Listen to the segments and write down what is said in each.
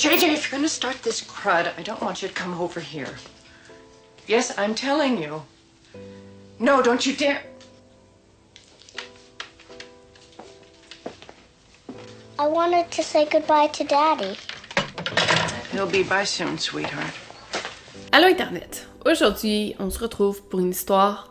JJ, if you're gonna start this crud, I don't want you to come over here. Yes, I'm telling you. No, don't you dare. I wanted to say goodbye to Daddy. He'll be by soon, sweetheart. Allô Internet! Aujourd'hui, on se retrouve pour une histoire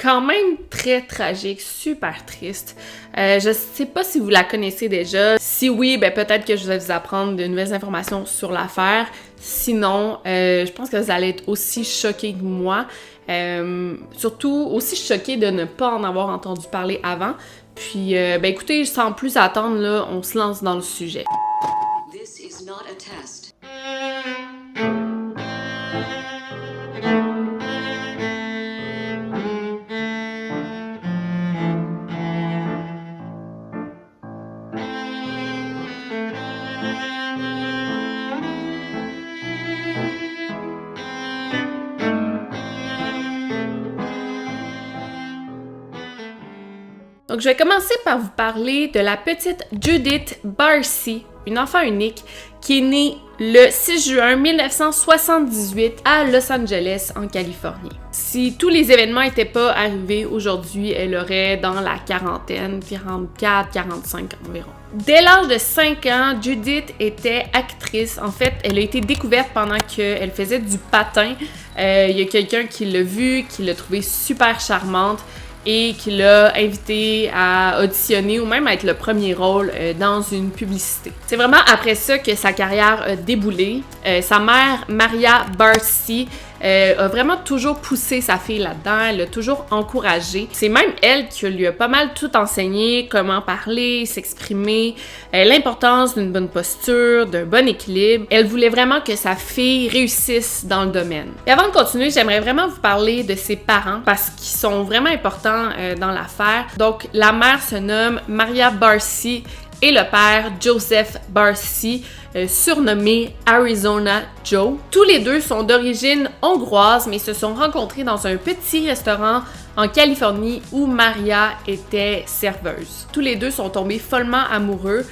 quand même très tragique, super triste. Je sais pas si vous la connaissez déjà. Si oui, ben peut-être que je vais vous apprendre de nouvelles informations sur l'affaire. Sinon, je pense que vous allez être aussi choqués que moi. Surtout aussi choqués de ne pas en avoir entendu parler avant. Puis, ben écoutez, sans plus attendre, là, on se lance dans le sujet. This is not a test. Donc, je vais commencer par vous parler de la petite Judith Barcy, une enfant unique, qui est née le 6 juin 1978 à Los Angeles, en Californie. Si tous les événements n'étaient pas arrivés aujourd'hui, elle aurait dans la quarantaine, 44, 45 environ. Dès l'âge de 5 ans, Judith était actrice. En fait, elle a été découverte pendant qu'elle faisait du patin. Il y a quelqu'un qui l'a vue, qui l'a trouvée super charmante, et qui l'a invité à auditionner ou même à être le premier rôle dans une publicité. C'est vraiment après ça que sa carrière a déboulé. Sa mère, Maria Barcy, a vraiment toujours poussé sa fille là-dedans, elle l'a toujours encouragée. C'est même elle qui lui a pas mal tout enseigné, comment parler, s'exprimer, l'importance d'une bonne posture, d'un bon équilibre. Elle voulait vraiment que sa fille réussisse dans le domaine. Et avant de continuer, j'aimerais vraiment vous parler de ses parents parce qu'ils sont vraiment importants dans l'affaire. Donc, la mère se nomme Maria Barcy et le père, Joseph Barcy, surnommé Arizona Joe. Tous les deux sont d'origine hongroise, mais se sont rencontrés dans un petit restaurant en Californie où Maria était serveuse. Tous les deux sont tombés follement amoureux.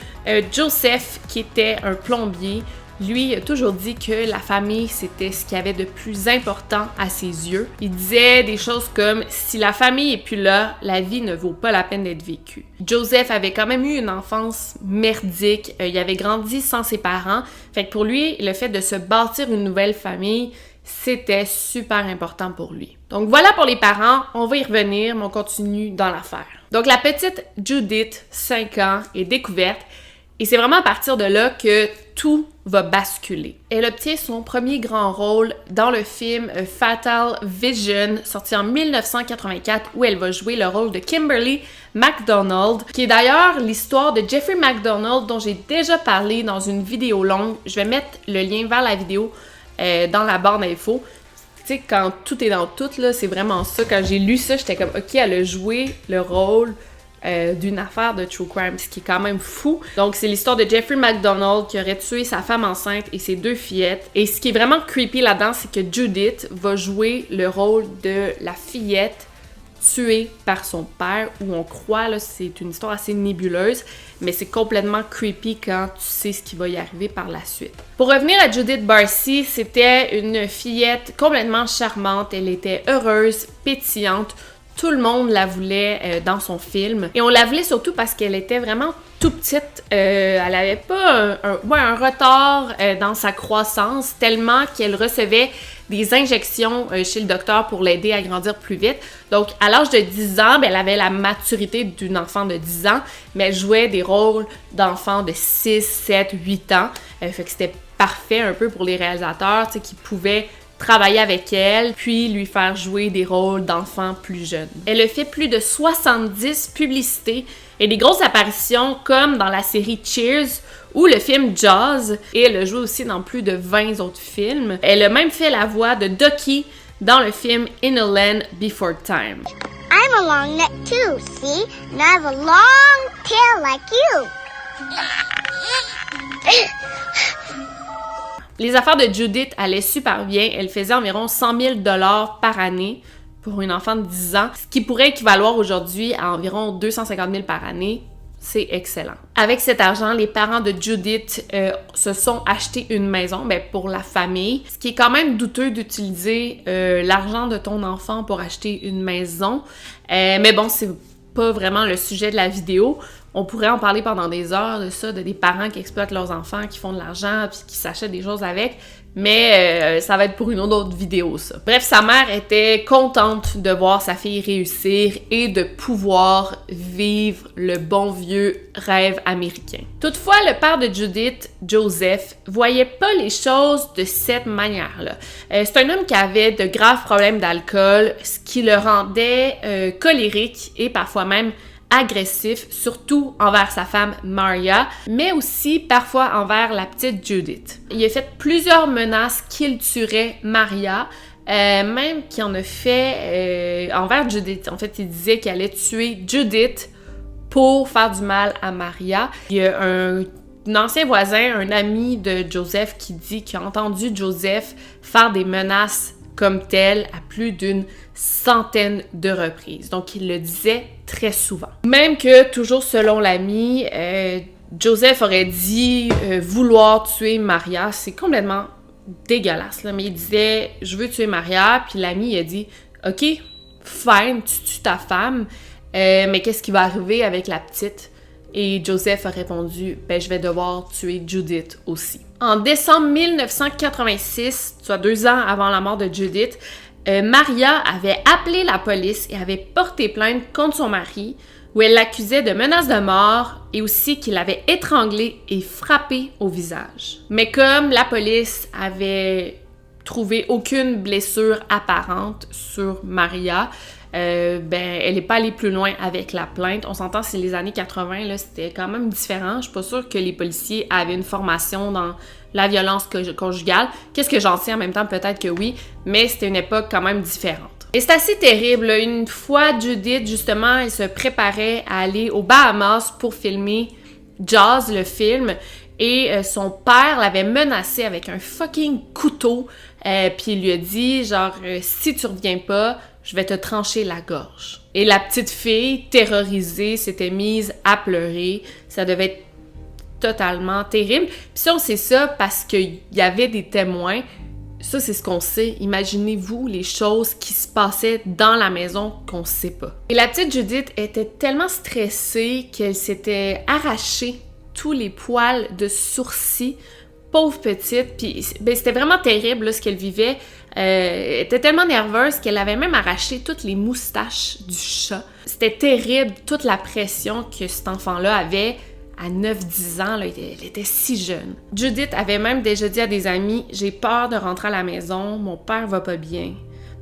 Joseph, qui était un plombier, lui a toujours dit que la famille, c'était ce qu'il y avait de plus important à ses yeux. Il disait des choses comme « Si la famille est plus là, la vie ne vaut pas la peine d'être vécue ». Joseph avait quand même eu une enfance merdique. Il avait grandi sans ses parents. Fait que pour lui, le fait de se bâtir une nouvelle famille, c'était super important pour lui. Donc voilà pour les parents. On va y revenir, mais on continue dans l'affaire. Donc la petite Judith, 5 ans, est découverte. Et c'est vraiment à partir de là que tout va basculer. Elle obtient son premier grand rôle dans le film Fatal Vision, sorti en 1984, où elle va jouer le rôle de Kimberly McDonald, qui est d'ailleurs l'histoire de Jeffrey McDonald, dont j'ai déjà parlé dans une vidéo longue. Je vais mettre le lien vers la vidéo dans la barre d'infos. Tu sais, quand tout est dans tout, là, c'est vraiment ça. Quand j'ai lu ça, j'étais comme, OK, elle a joué le rôle d'une affaire de true crime, ce qui est quand même fou. Donc, c'est l'histoire de Jeffrey McDonald qui aurait tué sa femme enceinte et ses 2 fillettes. Et ce qui est vraiment creepy là-dedans, c'est que Judith va jouer le rôle de la fillette tuée par son père, où on croit, là, c'est une histoire assez nébuleuse, mais c'est complètement creepy quand tu sais ce qui va y arriver par la suite. Pour revenir à Judith Barcy, c'était une fillette complètement charmante, elle était heureuse, pétillante. Tout le monde la voulait dans son film. Et on la voulait surtout parce qu'elle était vraiment tout petite. Elle avait pas un retard dans sa croissance, tellement qu'elle recevait des injections chez le docteur pour l'aider à grandir plus vite. Donc, à l'âge de 10 ans, ben, elle avait la maturité d'une enfant de 10 ans, mais elle jouait des rôles d'enfants de 6, 7, 8 ans. Fait que c'était parfait un peu pour les réalisateurs, tu sais, qui pouvaient travailler avec elle, puis lui faire jouer des rôles d'enfants plus jeunes. Elle a fait plus de 70 publicités et des grosses apparitions comme dans la série Cheers ou le film Jaws, et elle a joué aussi dans plus de 20 autres films. Elle a même fait la voix de Ducky dans le film In a Land Before Time. I'm a long neck too, see? And I have a long tail like you. Les affaires de Judith allaient super bien. Elle faisait environ 100 000 $ par année pour une enfant de 10 ans, ce qui pourrait équivaloir aujourd'hui à environ 250 000 par année. c'est excellent. Avec cet argent, les parents de Judith se sont achetés une maison, ben, pour la famille. Ce qui est quand même douteux d'utiliser l'argent de ton enfant pour acheter une maison. Mais bon, c'est pas vraiment le sujet de la vidéo. On pourrait en parler pendant des heures de ça, de des parents qui exploitent leurs enfants, qui font de l'argent, puis qui s'achètent des choses avec. Mais ça va être pour une autre vidéo, ça. Bref, sa mère était contente de voir sa fille réussir et de pouvoir vivre le bon vieux rêve américain. Toutefois, le père de Judith, Joseph, voyait pas les choses de cette manière-là. C'est un homme qui avait de graves problèmes d'alcool, ce qui le rendait colérique et parfois même agressif, surtout envers sa femme Maria, mais aussi parfois envers la petite Judith. Il a fait plusieurs menaces qu'il tuerait Maria, même qu'il en a fait envers Judith. En fait, il disait qu'il allait tuer Judith pour faire du mal à Maria. Il y a un ancien voisin, un ami de Joseph, qui dit qu'il a entendu Joseph faire des menaces comme telles à plus d'une centaine de reprises. Donc, il le disait très souvent. Même que, toujours selon l'ami, Joseph aurait dit vouloir tuer Maria. C'est complètement dégueulasse, là. Mais il disait « Je veux tuer Maria », puis l'ami il a dit « Ok, fine, tu tues ta femme, mais qu'est-ce qui va arriver avec la petite ?» Et Joseph a répondu « Ben, je vais devoir tuer Judith aussi. » En décembre 1986, soit 2 ans avant la mort de Judith, Maria avait appelé la police et avait porté plainte contre son mari, où elle l'accusait de menaces de mort et aussi qu'il l'avait étranglée et frappée au visage. Mais comme la police avait trouvé aucune blessure apparente sur Maria, elle n'est pas allée plus loin avec la plainte. On s'entend, c'est les années 80, là, c'était quand même différent. Je suis pas sûre que les policiers avaient une formation dans la violence conjugale. Qu'est-ce que j'en sais en même temps? Peut-être que oui, mais c'était une époque quand même différente. Et c'est assez terrible, là. Une fois, Judith, justement, elle se préparait à aller aux Bahamas pour filmer Jaws, le film, et son père l'avait menacé avec un fucking couteau, puis il lui a dit, genre, si tu reviens pas, je vais te trancher la gorge. Et la petite fille, terrorisée, s'était mise à pleurer. Ça devait être totalement terrible. Puis si on sait ça parce qu'il y avait des témoins, ça c'est ce qu'on sait. Imaginez-vous les choses qui se passaient dans la maison qu'on sait pas. Et la petite Judith était tellement stressée qu'elle s'était arraché tous les poils de sourcils. Pauvre petite, puis c'était vraiment terrible là, ce qu'elle vivait. Elle était tellement nerveuse qu'elle avait même arraché toutes les moustaches du chat. C'était terrible, toute la pression que cet enfant-là avait à 9-10 ans. Là, elle était si jeune. Judith avait même déjà dit à des amis « J'ai peur de rentrer à la maison, mon père va pas bien.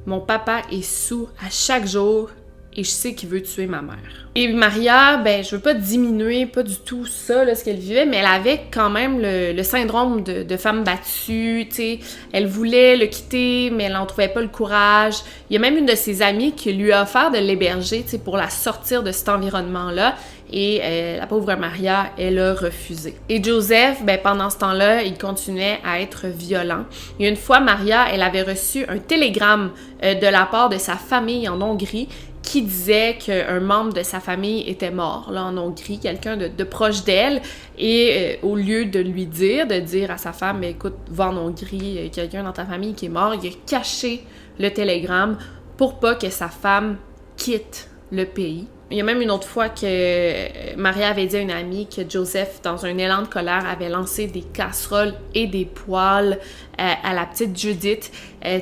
Mon papa est saoul à chaque jour et je sais qu'il veut tuer ma mère. » Et Maria, je veux pas diminuer, pas du tout ça, là, ce qu'elle vivait, mais elle avait quand même le syndrome de femme battue, tu sais. Elle voulait le quitter, mais elle n'en trouvait pas le courage. Il y a même une de ses amies qui lui a offert de l'héberger, tu sais, pour la sortir de cet environnement-là. Et la pauvre Maria, elle a refusé. Et Joseph, pendant ce temps-là, il continuait à être violent. Et une fois, Maria, elle avait reçu un télégramme de la part de sa famille en Hongrie qui disait qu'un membre de sa famille était mort, là, en Hongrie, quelqu'un de proche d'elle, et au lieu de lui dire, à sa femme, écoute, va en Hongrie, quelqu'un dans ta famille qui est mort, il a caché le télégramme pour pas que sa femme quitte le pays. Il y a même une autre fois que Maria avait dit à une amie que Joseph, dans un élan de colère, avait lancé des casseroles et des poêles à la petite Judith,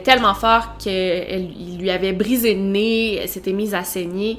tellement fort qu'il lui avait brisé le nez, elle s'était mise à saigner.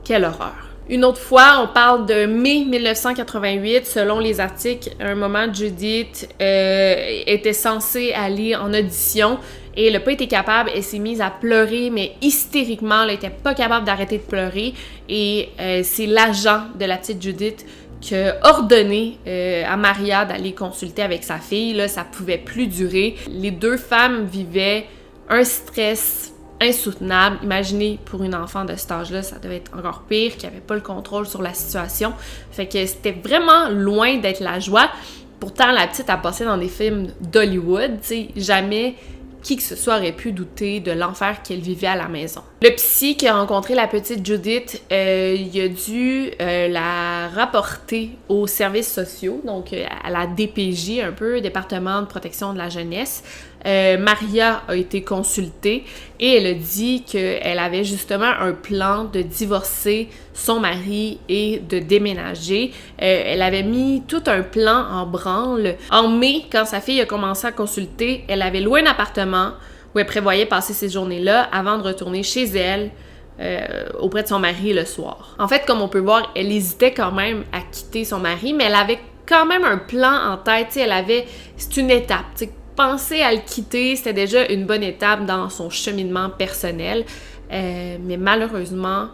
Quelle horreur! Une autre fois, on parle de mai 1988, selon les articles, à un moment, Judith était censée aller en audition et elle n'a pas été capable, elle s'est mise à pleurer, mais hystériquement, elle n'était pas capable d'arrêter de pleurer et c'est l'agent de la petite Judith qui a ordonné à Maria d'aller consulter avec sa fille. Là, ça pouvait plus durer. Les deux femmes vivaient un stress insoutenable. Imaginez, pour une enfant de cet âge-là, ça devait être encore pire, qui n'avait pas le contrôle sur la situation. Fait que c'était vraiment loin d'être la joie. Pourtant, la petite a passé dans des films d'Hollywood, tu sais, jamais qui que ce soit aurait pu douter de l'enfer qu'elle vivait à la maison. Le psy qui a rencontré la petite Judith, il a dû la rapporter aux services sociaux, donc à la DPJ, un peu, Département de protection de la jeunesse. Maria a été consultée et elle a dit qu'elle avait justement un plan de divorcer son mari et de déménager. Elle avait mis tout un plan en branle. En mai, quand sa fille a commencé à consulter, elle avait loué un appartement où elle prévoyait passer ces journées-là avant de retourner chez elle auprès de son mari le soir. En fait, comme on peut voir, elle hésitait quand même à quitter son mari, mais elle avait quand même un plan en tête. T'sais, c'est une étape. T'sais, penser à le quitter, c'était déjà une bonne étape dans son cheminement personnel. Mais malheureusement,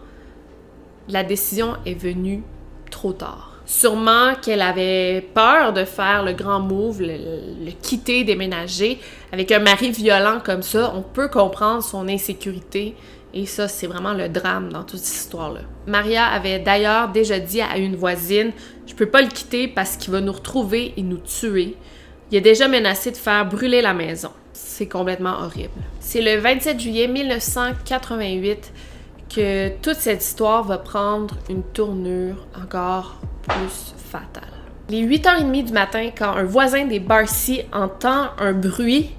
la décision est venue trop tard. Sûrement qu'elle avait peur de faire le grand move, le quitter, déménager. Avec un mari violent comme ça, on peut comprendre son insécurité. Et ça, c'est vraiment le drame dans toute cette histoire-là. Maria avait d'ailleurs déjà dit à une voisine « Je peux pas le quitter parce qu'il va nous retrouver et nous tuer. » Il a déjà menacé de faire brûler la maison. C'est complètement horrible. C'est le 27 juillet 1988 que toute cette histoire va prendre une tournure encore plus fatale. Il est 8h30 du matin quand un voisin des Barcy entend un bruit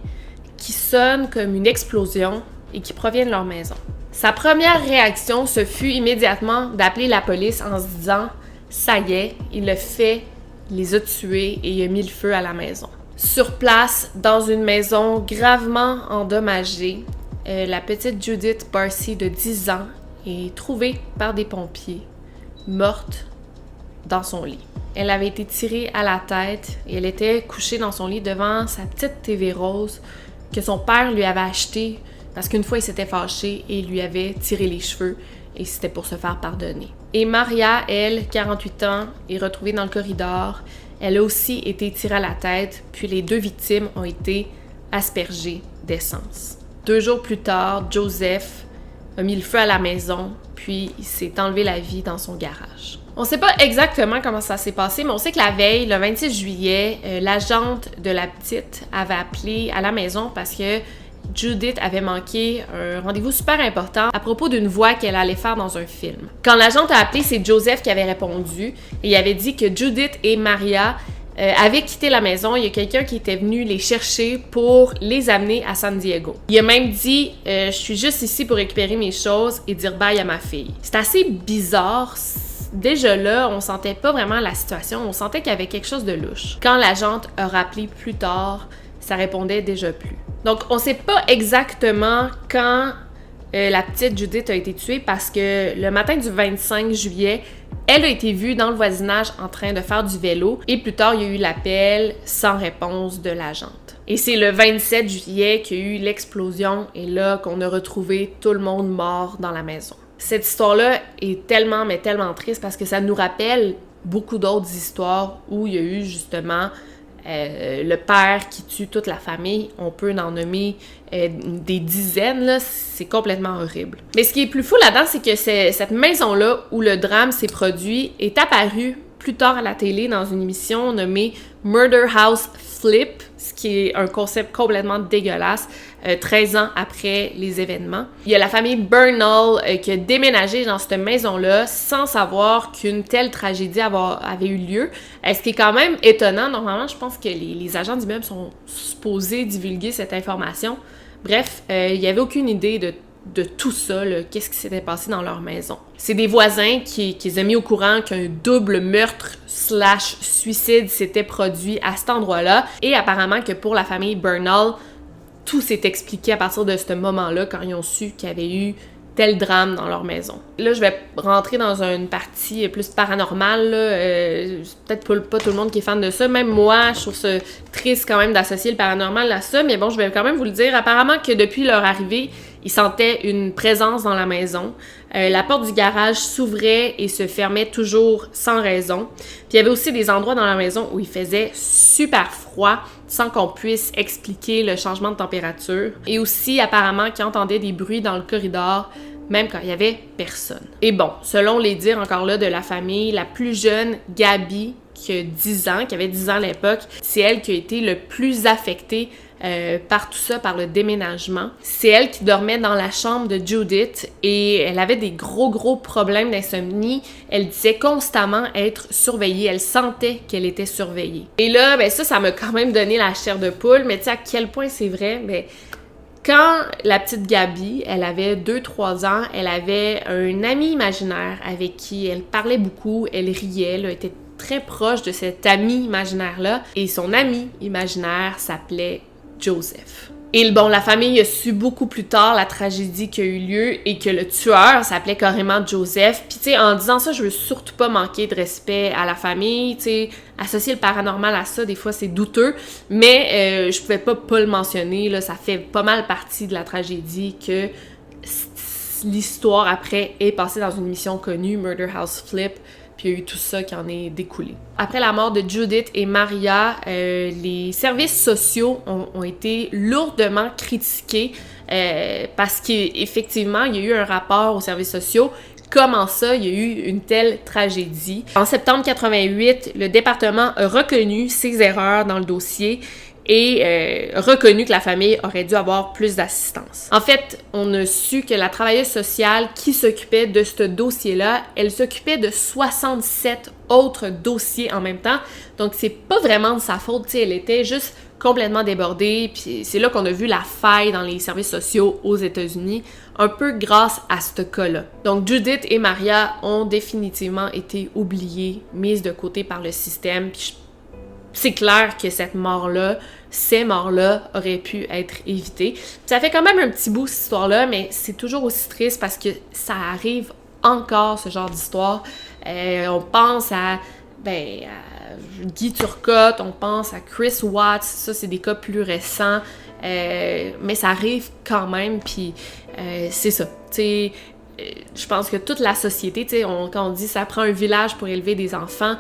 qui sonne comme une explosion et qui provient de leur maison. Sa première réaction, ce fut immédiatement d'appeler la police en se disant « Ça y est, il l'a fait, il les a tués et il a mis le feu à la maison ». Sur place, dans une maison gravement endommagée, la petite Judith Barcy de 10 ans est trouvée par des pompiers, morte dans son lit. Elle avait été tirée à la tête et elle était couchée dans son lit devant sa petite TV rose que son père lui avait achetée parce qu'une fois il s'était fâché et il lui avait tiré les cheveux et c'était pour se faire pardonner. Et Maria, elle, 48 ans, est retrouvée dans le corridor. Elle a aussi été tirée à la tête, puis les deux victimes ont été aspergées d'essence. 2 jours plus tard, Joseph a mis le feu à la maison, puis il s'est enlevé la vie dans son garage. On sait pas exactement comment ça s'est passé, mais on sait que la veille, le 26 juillet, l'agente de la petite avait appelé à la maison parce que Judith avait manqué un rendez-vous super important à propos d'une voix qu'elle allait faire dans un film. Quand l'agente a appelé, c'est Joseph qui avait répondu et il avait dit que Judith et Maria avaient quitté la maison. Il y a quelqu'un qui était venu les chercher pour les amener à San Diego. Il a même dit « Je suis juste ici pour récupérer mes choses et dire bye à ma fille ». C'est assez bizarre. Déjà là, on sentait pas vraiment la situation. On sentait qu'il y avait quelque chose de louche. Quand l'agente a rappelé plus tard, ça répondait déjà plus. Donc, on sait pas exactement quand la petite Judith a été tuée parce que le matin du 25 juillet, elle a été vue dans le voisinage en train de faire du vélo et plus tard, il y a eu l'appel sans réponse de l'agente. Et c'est le 27 juillet qu'il y a eu l'explosion et là qu'on a retrouvé tout le monde mort dans la maison. Cette histoire-là est tellement, mais tellement triste parce que ça nous rappelle beaucoup d'autres histoires où il y a eu justement le père qui tue toute la famille. On peut en nommer des dizaines, là. C'est complètement horrible. Mais ce qui est plus fou là-dedans, c'est que cette maison-là où le drame s'est produit est apparue plus tard à la télé dans une émission nommée Murder House Flip, ce qui est un concept complètement dégueulasse, 13 ans après les événements. Il y a la famille Bernal qui a déménagé dans cette maison-là sans savoir qu'une telle tragédie avait eu lieu. Ce qui est quand même étonnant. Normalement, je pense que les agents d'immeubles sont supposés divulguer cette information. Bref, il n'y avait aucune idée de tout ça, qu'est-ce qui s'était passé dans leur maison. C'est des voisins qui les ont mis au courant qu'un double meurtre / suicide s'était produit à cet endroit-là. Et apparemment que pour la famille Bernal, tout s'est expliqué à partir de ce moment-là quand ils ont su qu'il y avait eu tel drame dans leur maison. Là, je vais rentrer dans une partie plus paranormale. Peut-être pas tout le monde qui est fan de ça. Même moi, je trouve ça triste quand même d'associer le paranormal à ça. Mais bon, je vais quand même vous le dire. Apparemment que depuis leur arrivée, ils sentaient une présence dans la maison. La porte du garage s'ouvrait et se fermait toujours sans raison. Puis il y avait aussi des endroits dans la maison où il faisait super froid sans qu'on puisse expliquer le changement de température. Et aussi, apparemment, qu'ils entendaient des bruits dans le corridor, même quand il y avait personne. Et bon, selon les dires encore là de la famille, la plus jeune, Gabby, qui avait 10 ans à l'époque, c'est elle qui a été le plus affectée par tout ça, par le déménagement. C'est elle qui dormait dans la chambre de Judith et elle avait des gros problèmes d'insomnie. Elle disait constamment être surveillée. Elle sentait qu'elle était surveillée. Et là, ben ça m'a quand même donné la chair de poule, mais tu sais à quel point c'est vrai, ben quand la petite Gabi, elle avait 2-3 ans, elle avait un ami imaginaire avec qui elle parlait beaucoup, elle riait, elle était très proche de cet ami imaginaire-là, et son ami imaginaire s'appelait Joseph. Et bon, la famille a su beaucoup plus tard la tragédie qui a eu lieu et que le tueur s'appelait carrément Joseph. Puis tu sais, en disant ça, je veux surtout pas manquer de respect à la famille, tu sais, associer le paranormal à ça, des fois c'est douteux, mais je pouvais pas le mentionner, là, ça fait pas mal partie de la tragédie que l'histoire après est passée dans une émission connue, Murder House Flip, puis il y a eu tout ça qui en est découlé. Après la mort de Judith et Maria, les services sociaux ont été lourdement critiqués parce qu'effectivement, il y a eu un rapport aux services sociaux. Comment ça, il y a eu une telle tragédie? En septembre 88, le département a reconnu ses erreurs dans le dossier et reconnu que la famille aurait dû avoir plus d'assistance. En fait, on a su que la travailleuse sociale qui s'occupait de ce dossier-là, elle s'occupait de 67 autres dossiers en même temps, donc c'est pas vraiment de sa faute, tu sais, elle était juste complètement débordée, puis c'est là qu'on a vu la faille dans les services sociaux aux États-Unis, un peu grâce à ce cas-là. Donc Judith et Maria ont définitivement été oubliées, mises de côté par le système, puis c'est clair que ces morts-là auraient pu être évitées. Ça fait quand même un petit bout, cette histoire-là, mais c'est toujours aussi triste parce que ça arrive encore, ce genre d'histoire. On pense à Guy Turcotte, on pense à Chris Watts, ça, c'est des cas plus récents, mais ça arrive quand même, puis c'est ça, tu sais. Je pense que toute la société, tu sais, quand on dit ça prend un village pour élever des enfants,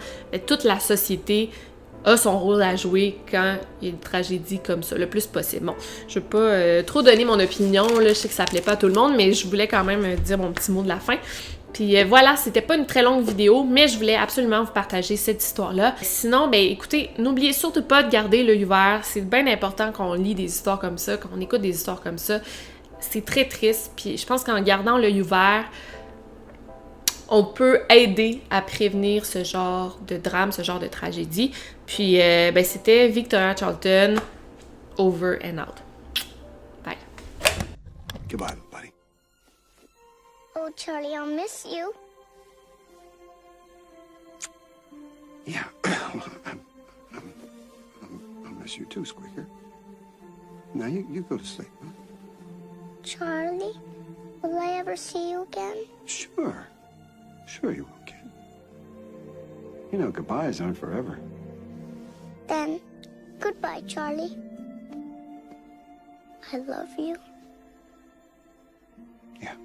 toute la société a son rôle à jouer quand il y a une tragédie comme ça, le plus possible. Bon, je veux pas trop donner mon opinion, là, je sais que ça plaît pas à tout le monde, mais je voulais quand même dire mon petit mot de la fin. Puis voilà, c'était pas une très longue vidéo, mais je voulais absolument vous partager cette histoire-là. Sinon, ben écoutez, n'oubliez surtout pas de garder l'œil ouvert. C'est bien important qu'on lit des histoires comme ça, qu'on écoute des histoires comme ça. C'est très triste, puis je pense qu'en gardant l'œil ouvert, on peut aider à prévenir ce genre de drame, ce genre de tragédie. Puis, ben, c'était Victoria Charlton, over and out. Bye. Goodbye, buddy. Oh, Charlie, I'll miss you. Yeah, I'll miss you too, Squeaker. Now you go to sleep. Huh? Charlie, will I ever see you again? Sure. Sure you will, kid. You know, goodbyes aren't forever. Then, goodbye, Charlie. I love you. Yeah.